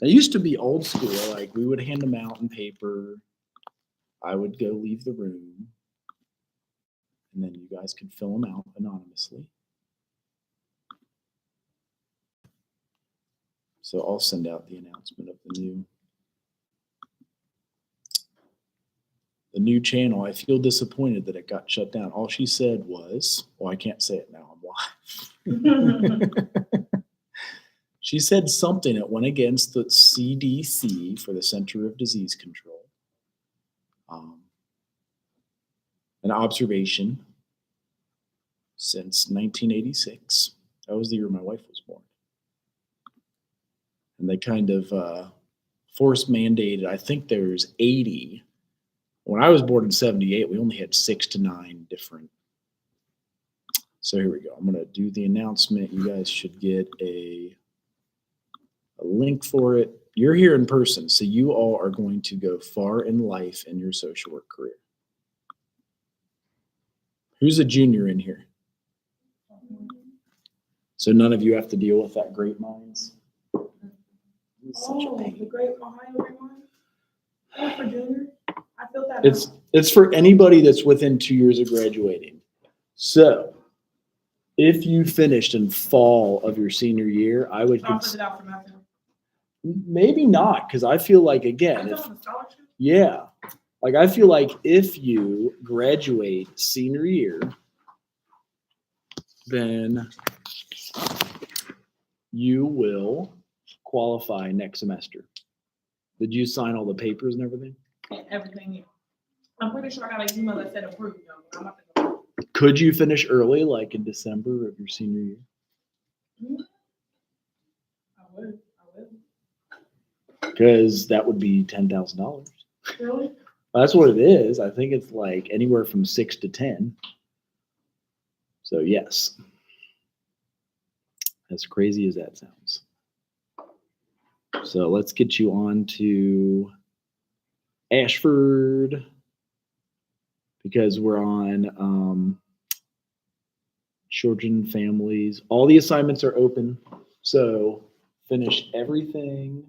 It used to be old school. Like we would hand them out in paper. I would go leave the room, and then you guys could fill them out anonymously. So I'll send out the announcement of the new channel. I feel disappointed that it got shut down. All she said was, well, I can't say it now. I'm live. She said something that went against the CDC for the Center of Disease Control. An observation since 1986. That was the year my wife was born. And they kind of force mandated, I think there's 80. When I was born in 78, we only had 6 to 9 different. So here we go. I'm going to do the announcement. You guys should get a link for it. You're here in person, so you all are going to go far in life in your social work career. Who's a junior in here? So none of you have to deal with that Great Minds? The Great Ohio Great Minds? For junior? I feel that. It's for anybody that's within 2 years of graduating. So if you finished in fall of your senior year, I would maybe not, because I feel like, again, I feel like if you graduate senior year, then you will qualify next semester. Did you sign all the papers and everything? Everything, yeah. I'm pretty sure I got an email that said approved. Could you finish early, like in December of your senior year? Mm-hmm. I would. Because that would be $10,000. Really? That's what it is. I think it's like anywhere from 6 to 10. So yes, as crazy as that sounds. So let's get you on to Ashford, because we're on children, families. All the assignments are open. So finish everything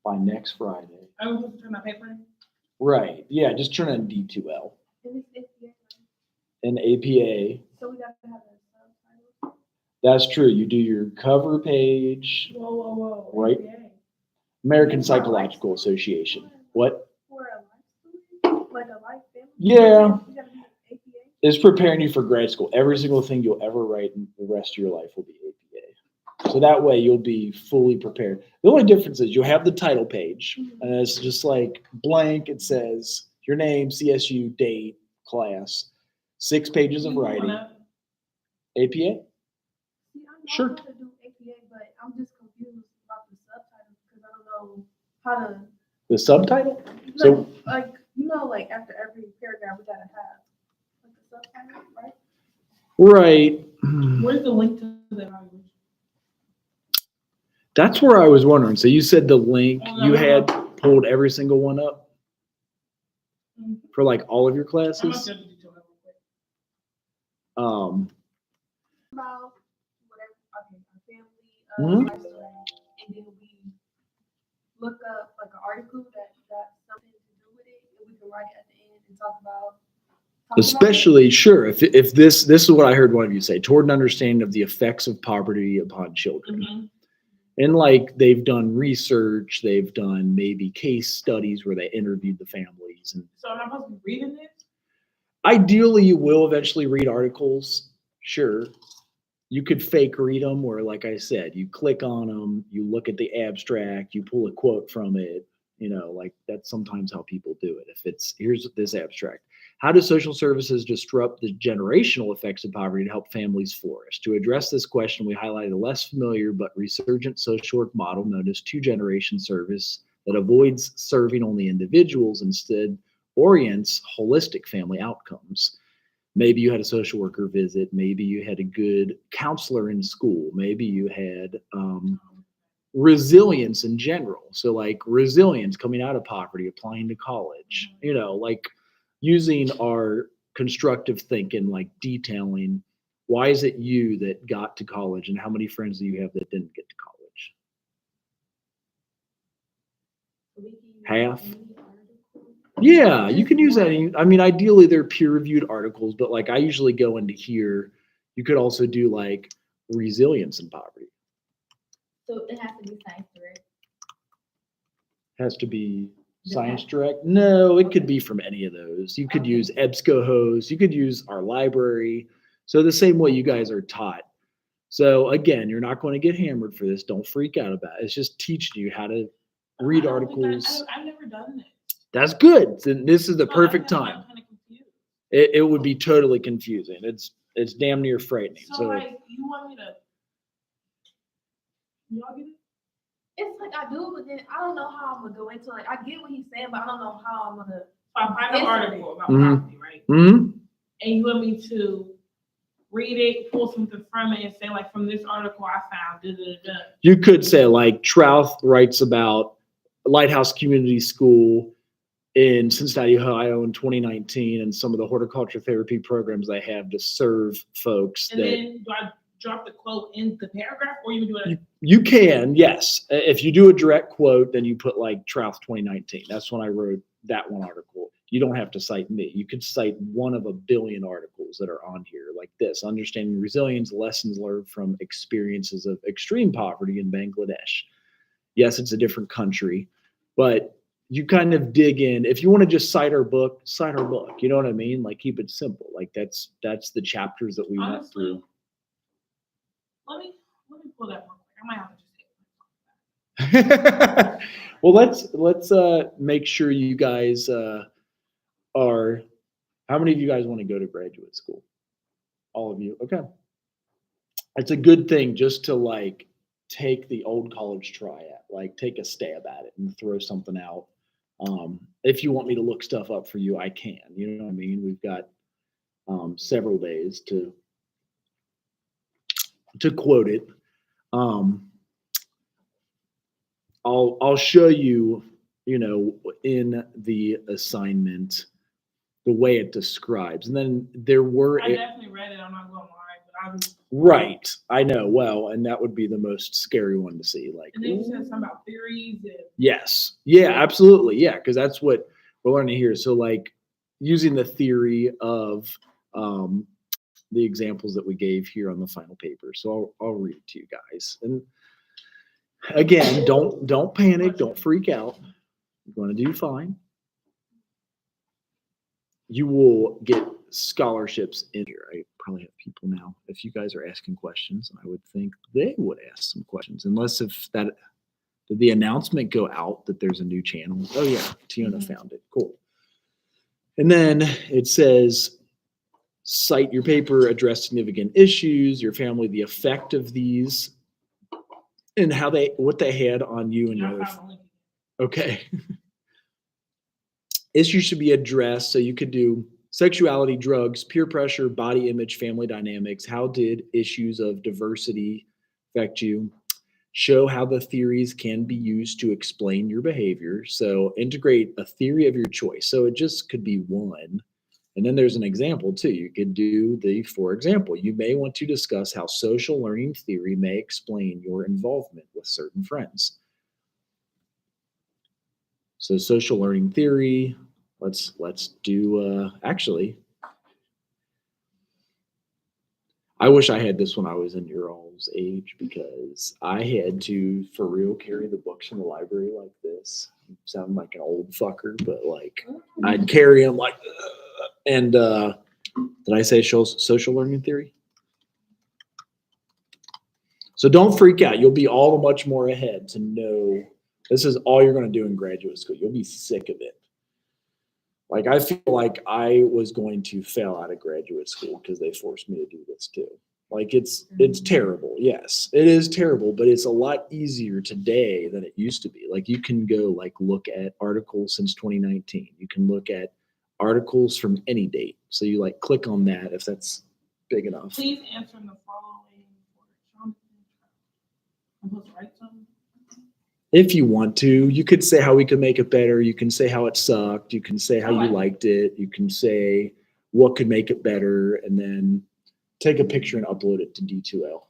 by next Friday. I was supposed to turn my paper in? Right. Yeah, just turn in D2L. And APA. So we got to have a subtitle? That's true. You do your cover page. Whoa. Right. APA. American Psychological Association. What? For a life student? Like a life family? Yeah. You gotta do APA? It's preparing you for grad school. Every single thing you'll ever write in the rest of your life will be APA. So that way you'll be fully prepared. The only difference is you'll have the title page, and it's just like blank. It says your name, CSU, date, class, 6 pages of writing. APA? See, I Sure. know how to do APA, but I'm just confused about the subtitles because I don't know how to. The subtitle? Like after every paragraph, we gotta have like a subtitle, right? Right. Where's the link to the evaluation? That's where I was wondering. So you said the link, you had pulled every single one up for like all of your classes? About whatever, our family, life story, and then we look up like an article that got something to do with it, and we can write it at the end and talk about. Especially, sure, if this is what I heard one of you say, toward an understanding of the effects of poverty upon children. Mm-hmm. And like they've done research, they've done maybe case studies where they interviewed the families. And so am I supposed to be reading this? Ideally, you will eventually read articles. Sure. You could fake read them where, like I said, you click on them, you look at the abstract, you pull a quote from it. Like that's sometimes how people do it. If it's, here's this abstract. How do social services disrupt the generational effects of poverty to help families flourish? To address this question, we highlighted a less familiar but resurgent social work model known as 2-generation service that avoids serving only individuals, instead orients holistic family outcomes. Maybe you had a social worker visit. Maybe you had a good counselor in school. Maybe you had resilience in general. So like resilience coming out of poverty, applying to college, like using our constructive thinking, like detailing, why is it you that got to college and how many friends do you have that didn't get to college? half. Yeah, you can use any. I mean, ideally they're peer-reviewed articles, but like I usually go into here. You could also do like resilience in poverty. So it has to be science direct. Has to be Science Direct. No, it could be from any of those. You could use EBSCOhost. You could use our library. So the same way you guys are taught. So again, you're not going to get hammered for this. Don't freak out about it. It's just teaching you how to read articles. I've never done this. That's good. Then this is the perfect I'm time. kind of confused. It would be totally confusing. It's damn near frightening. So, So like, you want me to? Y'all get it? It's like I do, but then I don't know how I'm gonna go into it. I get what he's saying, but I don't know how I'm gonna. So I find an Yes, article about Mhm. poverty, right? mhm. And you want me to read it, pull something from it, and say, like, from this article I found, da da da. You could say like Trouth writes about Lighthouse Community School in Cincinnati, Ohio in 2019 and some of the horticulture therapy programs they have to serve folks And that then do I drop the quote in the paragraph, or you do it? you can, yes. If you do a direct quote, then you put like Trouth 2019. That's when I wrote that one article. You don't have to cite me. You could cite one of a billion articles that are on here like this, Understanding Resilience, Lessons Learned from Experiences of Extreme Poverty in Bangladesh. Yes, it's a different country, but you kind of dig in. If you want to just cite our book, cite our book. You know what I mean? Like keep it simple. Like that's the chapters that we went Honestly, through. let me pull that one quick. I might have to just take it. Well, let's make sure you guys are. How many of you guys want to go to graduate school? All of you. Okay. It's a good thing just to like take the old college try at, like take a stab at it and throw something out. If you want me to look stuff up for you, I can. You know what I mean? We've got several days to quote it. I'll show you, you know, in the assignment the way it describes, and then there were I definitely read it. I'm not gonna lie, but I was. right. I know well, and that would be the most scary one to see. Like, And then you said something about theories and. yes, yeah, absolutely, yeah, because that's what we're learning here. So, like, using the theory of the examples that we gave here on the final paper. So I'll read it to you guys. And again, don't panic, don't freak out. You're going to do fine. You will get scholarships in here. I probably have people now. If you guys are asking questions, I would think they would ask some questions. Unless if that did the announcement go out that there's a new channel? Oh yeah, Tiona found it. Cool. And then it says, cite your paper, address significant issues, your family, the effect of these, and how what they had on you and your. Okay. Issues should be addressed. So you could do sexuality, drugs, peer pressure, body image, family dynamics. How did issues of diversity affect you? Show how the theories can be used to explain your behavior. So integrate a theory of your choice. So it just could be one. And then there's an example too. You could do the, for example, you may want to discuss how social learning theory may explain your involvement with certain friends. So social learning theory, let's do, actually, I wish I had this when I was in your all's age because I had to, for real, carry the books from the library like this. Sound like an old fucker, but like I'd carry them like, and did I say social learning theory? So don't freak out. You'll be all the much more ahead to know this is all you're going to do in graduate school. You'll be sick of it. Like I feel like I was going to fail out of graduate school because they forced me to do this too. Like it's terrible. Yes, it is terrible, but it's a lot easier today than it used to be. Like you can go like look at articles since 2019. You can look at articles from any date. So you like click on that if that's big enough. Please answer the following for Jonathan. I'm supposed to write something. If you want to, you could say how we could make it better. You can say how it sucked. You can say how you liked it. You can say what could make it better, and then take a picture and upload it to D2L.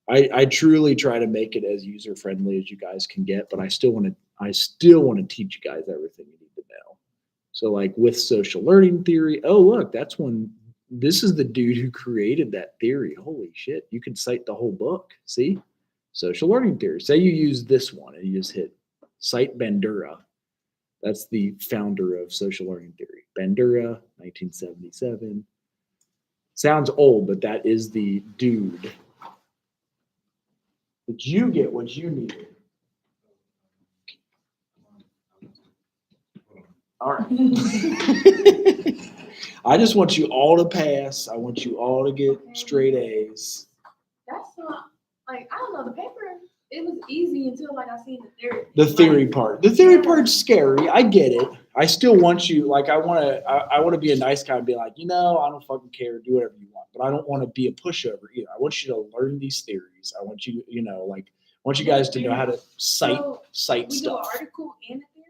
I truly try to make it as user friendly as you guys can get, but I still want I still want to teach you guys everything you need to know. So like with social learning theory, oh look, that's when this is the dude who created that theory. Holy shit, you can cite the whole book. See? Social learning theory. Say you use this one and you just hit cite Bandura. That's the founder of social learning theory. Bandura, 1977. Sounds old, but that is the dude. Did you get what you needed? All right. I just want you all to pass. I want you all to get straight A's. That's not, like, I don't know, the paper, it was easy until, like, I seen the theory. The theory part. The theory part's scary. I get it. I still want you, like, I want to be a nice guy and be like, I don't fucking care. Do whatever you want. But I don't want to be a pushover either. I want you to learn these theories. I want you, I want you guys to know how to cite We do an stuff. article and a theory?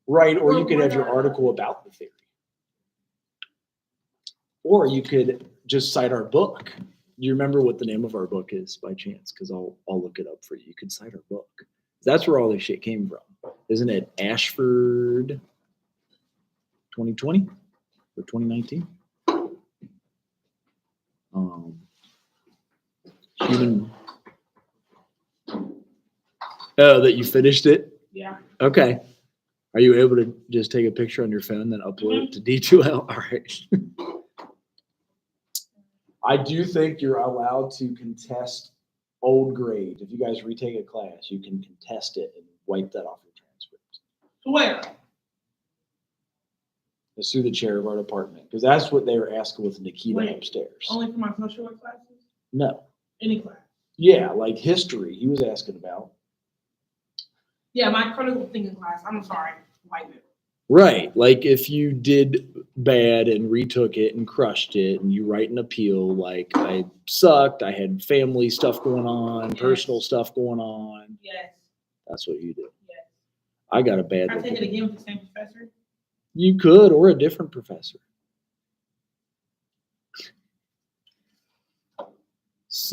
Right, or you Well, could have your we're not- article about the theory. Or you could just cite our book. You remember what the name of our book is by chance? Because I'll look it up for you. You can cite our book. That's where all this shit came from. Isn't it Ashford 2020 or 2019? Human. Oh, that you finished it? Yeah. Okay. Are you able to just take a picture on your phone, then upload it to D2L? All right. I do think you're allowed to contest old grades. If you guys retake a class, you can contest it and wipe that off your transcript. Where? It's through the chair of our department, because that's what they were asking with Nikita Wait, upstairs. Only for my social work classes? No. Any class? Yeah, like history, he was asking about. Yeah, my critical thinking class. I'm sorry, white people. Right. Like if you did bad and retook it and crushed it and you write an appeal, like I sucked, I had family stuff going on, Yes. personal stuff going on. Yes. That's what you do. Yes. I got a bad Can I take it report. again with the same professor? You could, or a different professor. So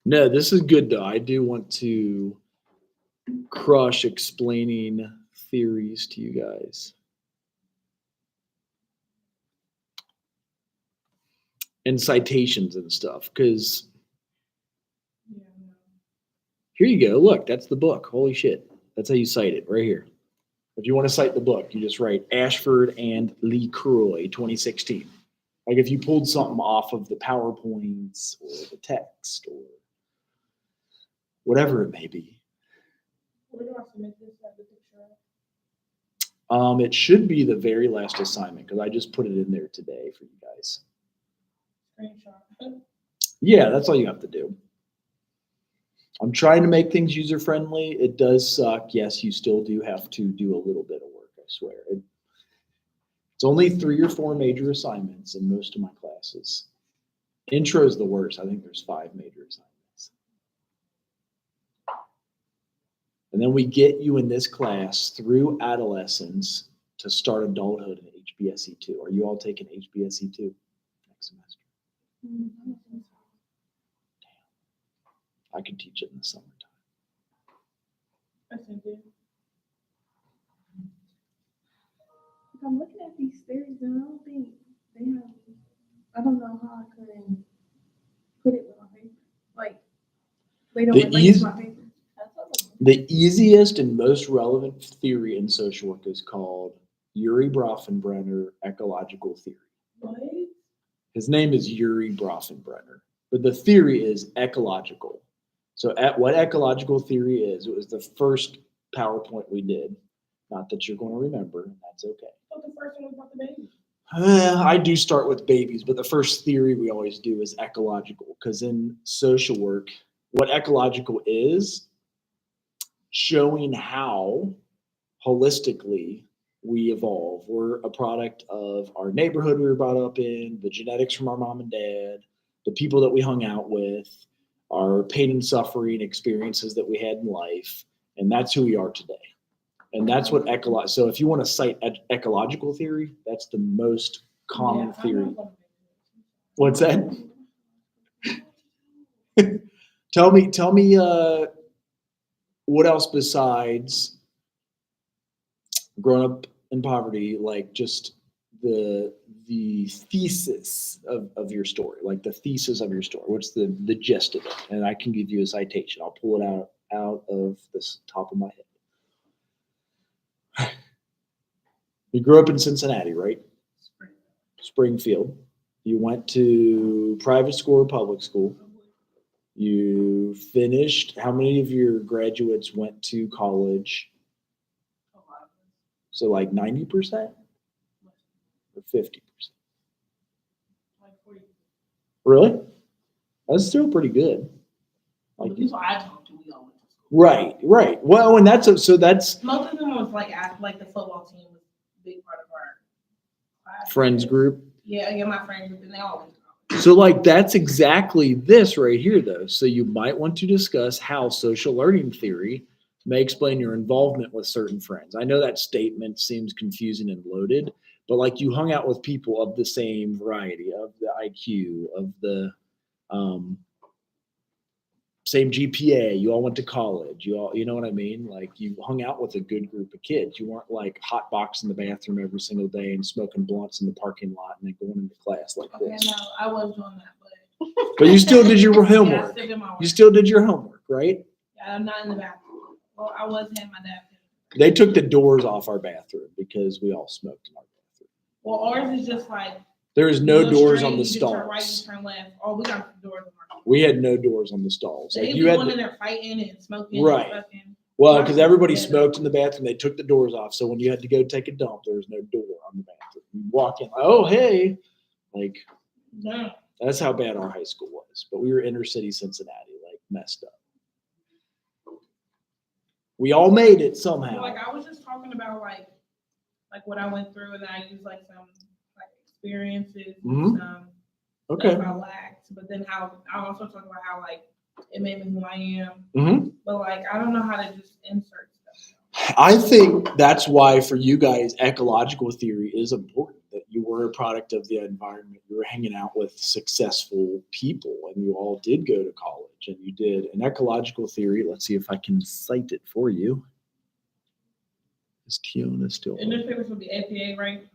no, this is good though. I do want to crush explaining theories to you guys. And citations and stuff, because Yeah. No. here you go. Look, that's the book. Holy shit. That's how you cite it right here. If you want to cite the book, you just write Ashford and Lee Croy 2016. Like if you pulled something off of the PowerPoints or the text or whatever it may be. Where do I submit this? Like the picture of? It should be the very last assignment because I just put it in there today for you guys. Screenshot. Yeah, that's all you have to do. I'm trying to make things user friendly. It does suck. Yes, you still do have to do a little bit of work, I swear. It's only 3 or 4 major assignments in most of my classes. Intro is the worst. I think there's 5 major assignments. And then we get you in this class through adolescence to start adulthood in HBSE 2. Are you all taking HBSE 2 next semester? I could teach it in the summertime. I sent it. I'm looking at these theories and I don't think they have, I don't know how I could put it with my paper. Like, they don't The relate to my paper. The easiest and most relevant theory in social work is called Yuri Brofenbrenner ecological theory. What? His name is Yuri Brofenbrenner, but the theory is ecological. So what ecological theory is, it was the first PowerPoint we did. Not that you're going to remember, and that's okay. I thought the first one was about the baby. I do start with babies, but the first theory we always do is ecological, because in social work, what ecological is, showing how holistically we evolve. We're a product of our neighborhood we were brought up in, the genetics from our mom and dad, the people that we hung out with, our pain and suffering experiences that we had in life, and that's who we are today. And that's what so if you want to cite ecological theory, that's the most common Yeah, I theory. know. What's that? Tell me what else besides growing up in poverty, like just the thesis of your story, like the thesis of your story. What's the gist of it? And I can give you a citation. I'll pull it out of the top of my head. You grew up in Cincinnati, right? Springfield. You went to private school or public school. You finished. How many of your graduates went to college? So like 90% or 50%? Like 40. Really? That's still pretty good. The people I talked to, we all went to school. Right. Well, and that's most of them was like the football team was a big part of our class. Friends group. Yeah, my friend group, and they all went to college. So like that's exactly this right here though. So you might want to discuss how social learning theory may explain your involvement with certain friends. I know that statement seems confusing and loaded, but like you hung out with people of the same variety, of the IQ, of the same GPA, you all went to college, you know what I mean? Like you hung out with a good group of kids. You weren't like hot boxing the bathroom every single day and smoking blunts in the parking lot and then going into class like Okay, this. no, I was doing that, But you still did your homework. Yeah, You still did your homework, right? Yeah, I'm not in the bathroom. Well, I was in my dad. They took the doors off our bathroom because we all smoked in our bathroom. Well, ours is just like there is no doors on the stalls. stalls. Turn right, you turn left. Oh, we got doors on our. We had no doors on the stalls. They Like you had in there fighting and smoking. Right. And fucking, well, because everybody smoked in the bathroom, they took the doors off. So when you had to go take a dump, there was no door on the bathroom. You walk in, oh hey, like no. That's how bad our high school was. But we were inner city Cincinnati, like messed up. We all made it somehow. Like I was just talking about like what I went through, and I used like some like experiences, Mhm. some Okay. stuff I lacked. But then how I also talk about how like it made me who I am. Mm-hmm. But like I don't know how to just insert stuff. I think that's why for you guys, ecological theory is important. That you were a product of the environment. You were hanging out with successful people, and you all did go to college, and you did an ecological theory. Let's see if I can cite it for you. Is Tiona still? And this paper would be APA, right?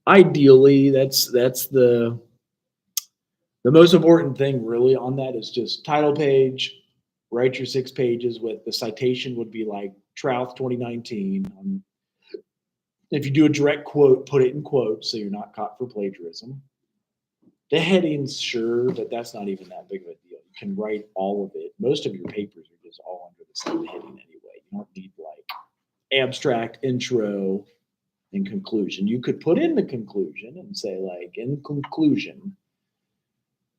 Ideally, that's the most important thing really on that is just title page. Write your 6 pages with the citation would be like Trouth 2019. If you do a direct quote, put it in quotes so you're not caught for plagiarism. The headings, sure, but that's not even that big of a deal. You can write all of it. Most of your papers are just all under the same heading anyway. You don't need like abstract, intro, and conclusion. You could put in the conclusion and say like, in conclusion,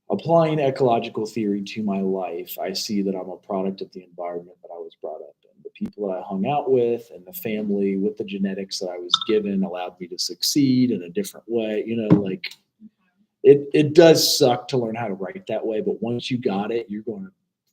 applying ecological theory to my life, I see that I'm a product of the environment that I was brought up in. The people that I hung out with and the family with the genetics that I was given allowed me to succeed in a different way. You know, like it does suck to learn how to write that way, but once you got it, you're going to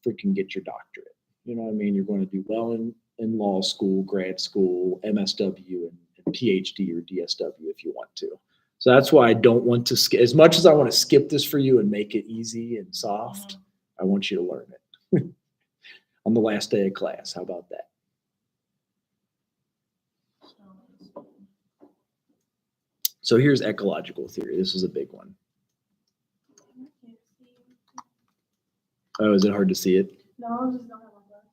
freaking get your doctorate. You know what I mean? You're going to do well in law school, grad school, MSW, and PhD or DSW if you want to. So that's why I don't want to skip. As much as I want to skip this for you and make it easy and soft, I want you to learn it on the last day of class. How about that? So here's ecological theory. This is a big one. Oh, is it hard to see it? No, I just don't have my glasses.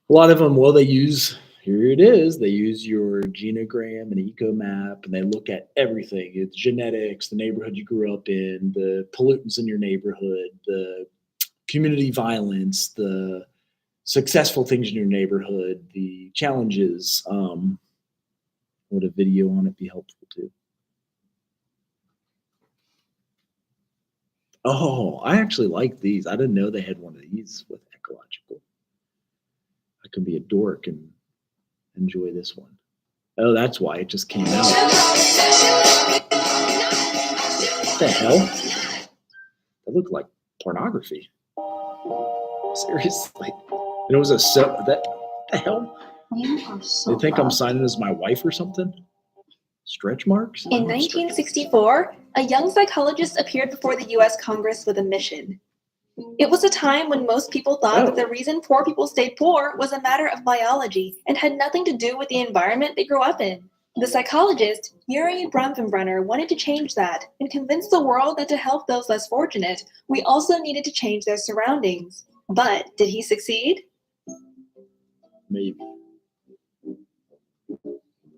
A lot of them, well, they use, here it is, they use your genogram and eco map, and they look at everything. It's genetics, the neighborhood you grew up in, the pollutants in your neighborhood, the community violence, the successful things in your neighborhood, the challenges. Would a video on it be helpful too? Oh, I actually like these. I didn't know they had one of these with ecological. I can be a dork and enjoy this one. Oh, that's why it just came out. What the hell? That looked like pornography. Seriously. And it was what the hell? You are so They think I'm loved. signing as my wife or something? Stretch marks? In 1964, a young psychologist appeared before the US Congress with a mission. It was a time when most people thought that the reason poor people stayed poor was a matter of biology and had nothing to do with the environment they grew up in. The psychologist, Yuri Bronfenbrenner, wanted to change that and convince the world that to help those less fortunate, we also needed to change their surroundings. But did he succeed? Maybe.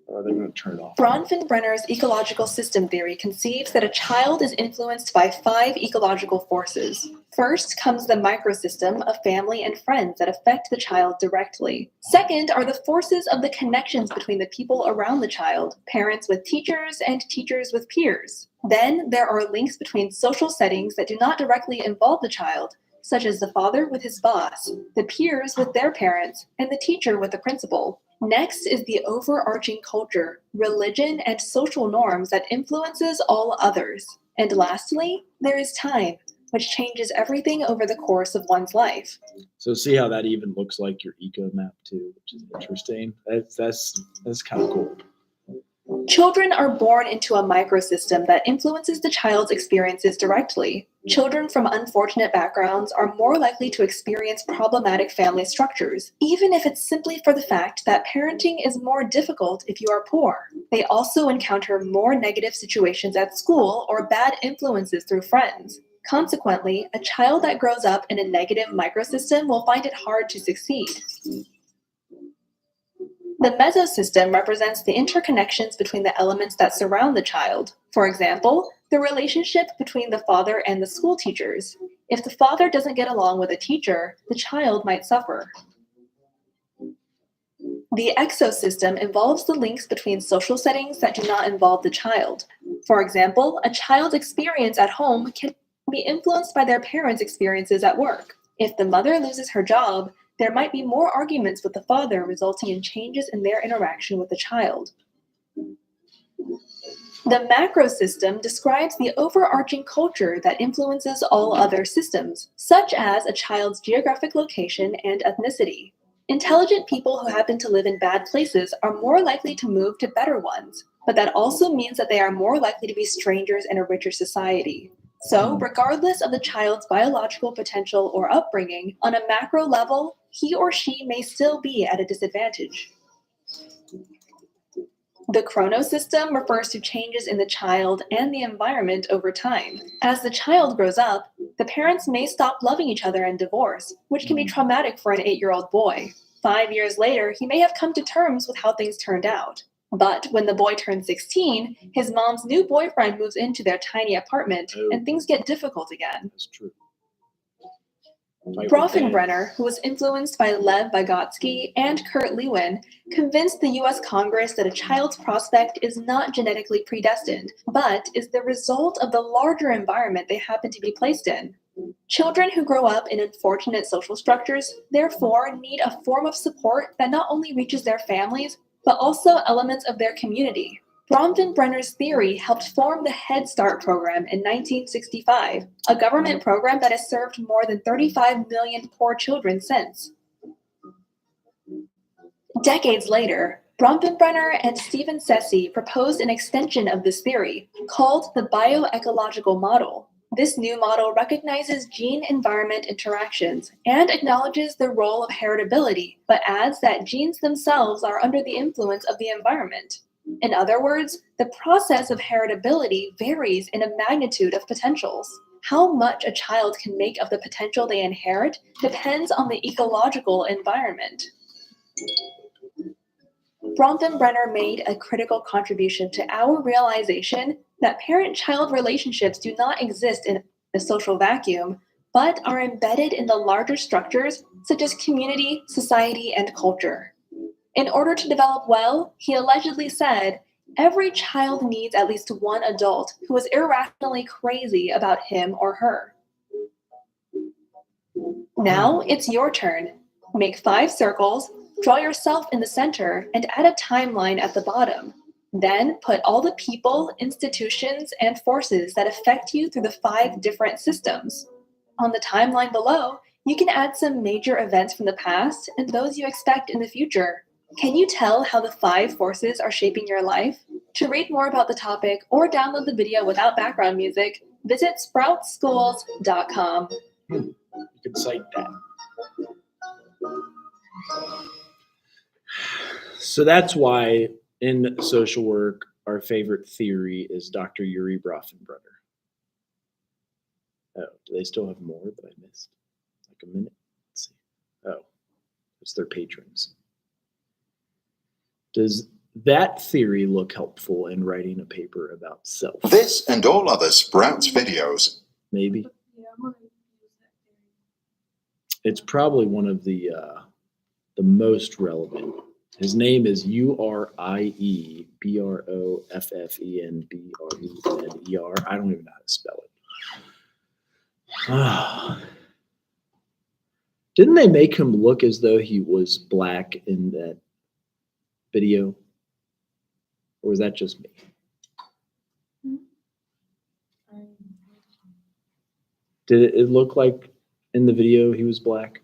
Or are they going to turn it off? Bronfenbrenner's ecological system theory conceives that a child is influenced by 5 ecological forces. First comes the microsystem of family and friends that affect the child directly. Second are the forces of the connections between the people around the child, parents with teachers and teachers with peers. Then there are links between social settings that do not directly involve the child, such as the father with his boss, the peers with their parents, and the teacher with the principal. Next is the overarching culture, religion, and social norms that influences all others. And lastly, there is time, which changes everything over the course of one's life. So see how that even looks like your eco map too, which is interesting. That's kind of cool. Children are born into a microsystem that influences the child's experiences directly. Children from unfortunate backgrounds are more likely to experience problematic family structures, even if it's simply for the fact that parenting is more difficult if you are poor. They also encounter more negative situations at school or bad influences through friends. Consequently, a child that grows up in a negative microsystem will find it hard to succeed. The mesosystem represents the interconnections between the elements that surround the child. For example, the relationship between the father and the school teachers. If the father doesn't get along with a teacher, the child might suffer. The exosystem involves the links between social settings that do not involve the child. For example, a child's experience at home can be influenced by their parents' experiences at work. If the mother loses her job, there might be more arguments with the father, resulting in changes in their interaction with the child. The macrosystem describes the overarching culture that influences all other systems, such as a child's geographic location and ethnicity. Intelligent people who happen to live in bad places are more likely to move to better ones, but that also means that they are more likely to be strangers in a richer society. So, regardless of the child's biological potential or upbringing, on a macro level, he or she may still be at a disadvantage. The chronosystem refers to changes in the child and the environment over time. As the child grows up, the parents may stop loving each other and divorce, which can be traumatic for an 8-year-old boy. 5 years later, he may have come to terms with how things turned out. But when the boy turns 16, his mom's new boyfriend moves into their tiny apartment, and things get difficult again. That's true. Bronfenbrenner, who was influenced by Lev Vygotsky and Kurt Lewin, convinced the US Congress that a child's prospect is not genetically predestined, but is the result of the larger environment they happen to be placed in. Children who grow up in unfortunate social structures, therefore, need a form of support that not only reaches their families, but also elements of their community. Bronfenbrenner's theory helped form the Head Start program in 1965, a government program that has served more than 35 million poor children since. Decades later, Bronfenbrenner and Stephen Sessi proposed an extension of this theory, called the bioecological model. This new model recognizes gene-environment interactions and acknowledges the role of heritability, but adds that genes themselves are under the influence of the environment. In other words, the process of heritability varies in a magnitude of potentials. How much a child can make of the potential they inherit depends on the ecological environment. Bronfenbrenner made a critical contribution to our realization that parent-child relationships do not exist in a social vacuum, but are embedded in the larger structures such as community, society, and culture. In order to develop well, he allegedly said, every child needs at least one adult who is irrationally crazy about him or her. Now it's your turn. Make 5 circles, draw yourself in the center, and add a timeline at the bottom. Then put all the people, institutions, and forces that affect you through the 5 different systems. On the timeline below, you can add some major events from the past and those you expect in the future. Can you tell how the 5 forces are shaping your life? To read more about the topic or download the video without background music, visit sproutschools.com. You can cite that. So that's why in social work, our favorite theory is Dr. Yuri Brofenbrunner. Oh, do they still have more that I missed? Like a minute? Let's see. Oh, it's their patrons. Does that theory look helpful in writing a paper about self? This and all other Sprouts videos. Maybe. Yeah, I'm gonna use that theory. It's probably one of the most relevant. His name is URIEBROFFENBRENER. I don't even know how to spell it. Didn't they make him look as though he was black in that video? Or was that just me? Did it look like in the video he was black?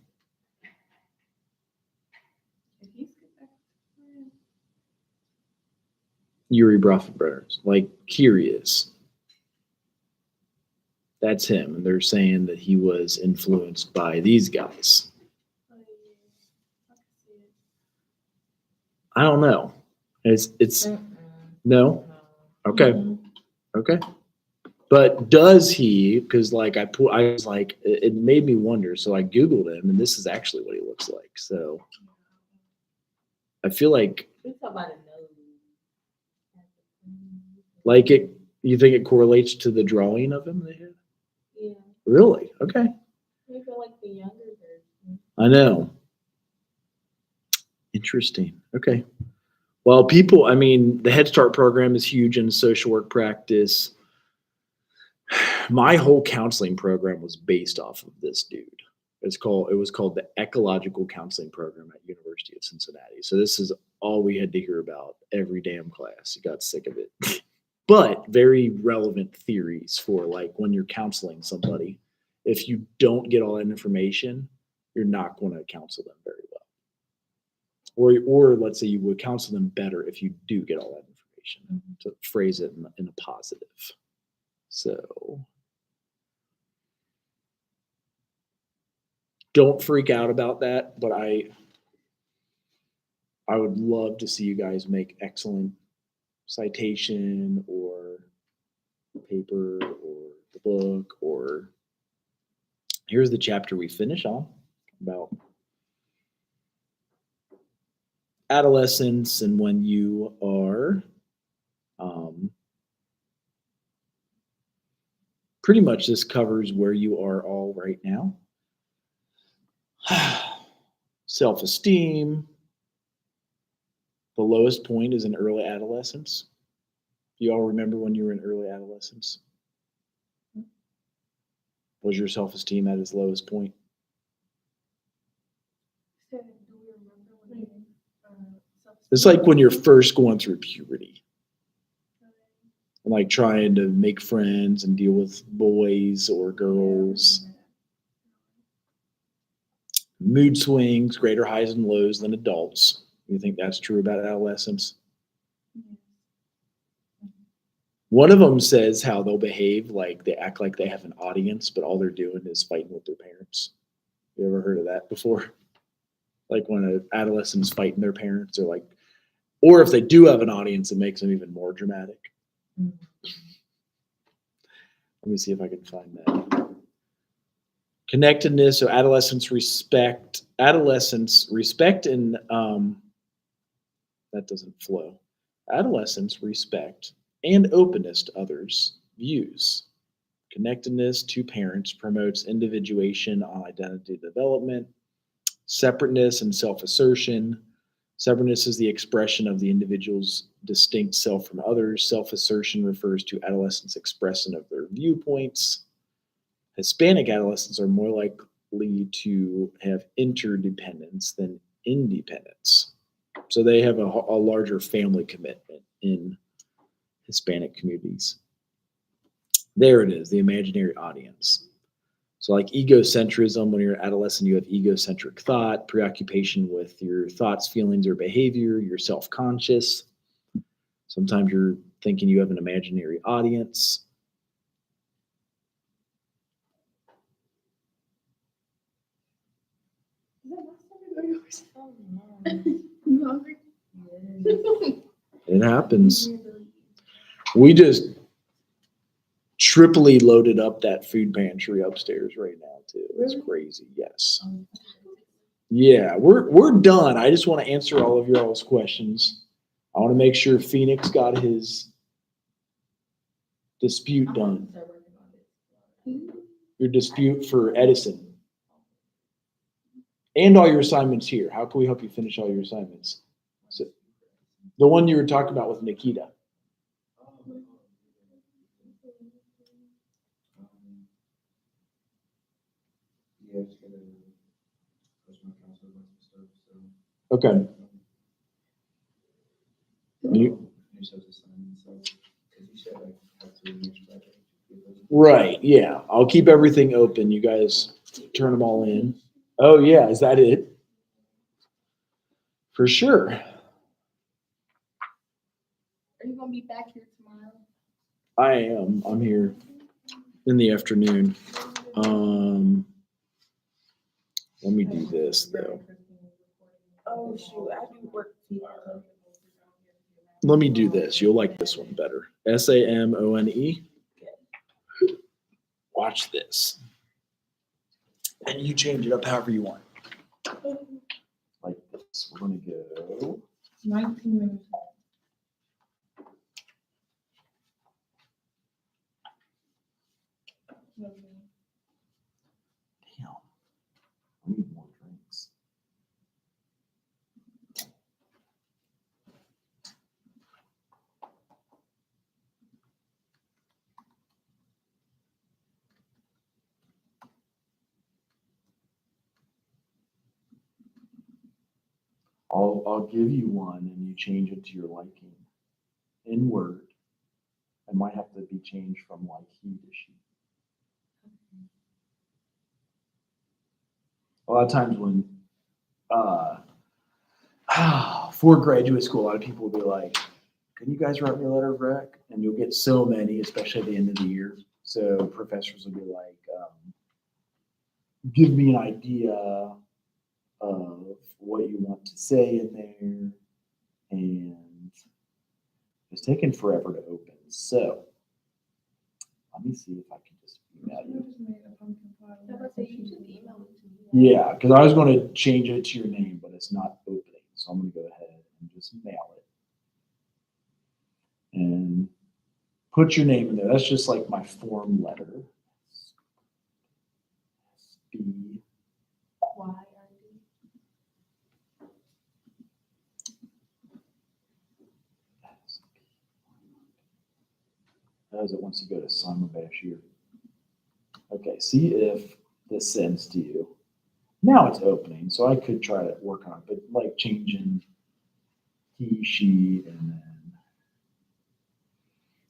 Yuri Brofenbrenner's, like curious. That's him, and they're saying that he was influenced by these guys. I don't know. It's no. Okay. Okay. But does he? Because like I was like, it made me wonder. So I Googled him, and this is actually what he looks like. So I feel like it. You think it correlates to the drawing of him they had? Yeah. Really? Okay. We feel like the younger version. I know. Interesting. Okay. Well, people, I mean, the Head Start program is huge in social work practice. My whole counseling program was based off of this dude. It was called the Ecological Counseling Program at University of Cincinnati. So this is all we had to hear about every damn class. You got sick of it. But very relevant theories for like when you're counseling somebody. If you don't get all that information, you're not going to counsel them very well. Or let's say you would counsel them better if you do get all that information, to phrase it in a positive. So don't freak out about that, but I would love to see you guys make excellent citation or paper or the book, or here's the chapter we finish on about adolescence and when you are pretty much this covers where you are all right now. Self-esteem. The lowest point is in early adolescence. You all remember when you were in early adolescence? Was your self-esteem at its lowest point? It's like when you're first going through puberty. And like trying to make friends and deal with boys or girls. Mood swings, greater highs and lows than adults. You think that's true about adolescents? One of them says how they'll behave like they act like they have an audience, but all they're doing is fighting with their parents. You ever heard of that before? Like when an adolescent's fighting their parents, or like, or if they do have an audience, it makes them even more dramatic. Let me see if I can find that. Connectedness, so adolescents respect and that doesn't flow. Adolescents respect and openness to others' views. Connectedness to parents promotes individuation on identity development. Separateness and self-assertion. Separateness is the expression of the individual's distinct self from others. Self-assertion refers to adolescents' expression of their viewpoints. Hispanic adolescents are more likely to have interdependence than independence. So they have a larger family commitment in Hispanic communities. There it is, the imaginary audience. So like egocentrism, when you're an adolescent, you have egocentric thought, preoccupation with your thoughts, feelings, or behavior. You're self-conscious. Sometimes you're thinking you have an imaginary audience. You hungry? It happens. We just triply loaded up that food pantry upstairs right now too. It's crazy. Yes. Yeah, we're done. I just want to answer all of y'all's questions. I want to make sure Phoenix got his dispute done. Your dispute for Edison. And all your assignments here. How can we help you finish all your assignments? So, the one you were talking about with Nikita. Okay. Right, yeah. I'll keep everything open. You guys turn them all in. Oh, yeah. Is that it? For sure. Are you gonna be back here tomorrow? I am. I'm here in the afternoon. Let me do this, though. Oh, shoot, I do work. Let me do this. You'll like this one better. SAMONE. Watch this. And you change it up however you want. Like this. We're going to go. 19 minutes. Damn. I need more drinks. I'll give you one and you change it to your liking. In Word. It might have to be changed from like he to she. A lot of times when for graduate school, a lot of people will be like, can you guys write me a letter of rec? And you'll get so many, especially at the end of the year. So professors will be like, give me an idea of what you want to say in there. And it's taking forever to open. So let me see if I can just email you. Yeah, because I was going to change it to your name, but it's not opening. So I'm going to go ahead and just mail it. And put your name in there. That's just like my form letter. SB. As it wants to go to Simon Bashir. Okay, see if this sends to you. Now it's opening, so I could try to work on it, but like changing he, she, and then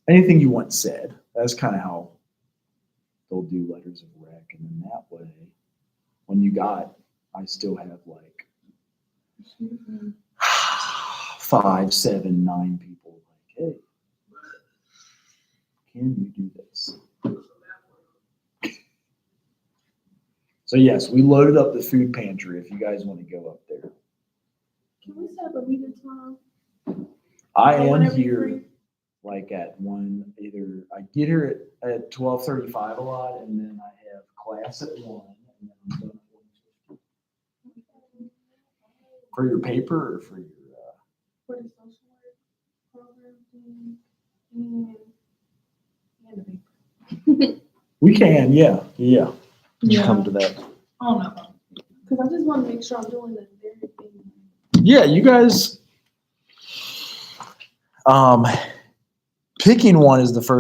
anything you want said. That's kind of how they'll do letters of rec. And then that way, when you got, I still have like 5, 7, 9 people like, hey, can you do this? So yes, we loaded up the food pantry if you guys want to go up there. Can we set up a meeting tomorrow? I Or am whenever you're here free? like at 1, either I get here at 12:35 a lot, and then I have class at 1, and then I'm done at 1:50. For your paper or for your For the social work program thing and the paper. we can, yeah. You Yeah. come to that. Oh, no. Because I just want to make sure I'm doing the very thing. Yeah, you guys picking one is the first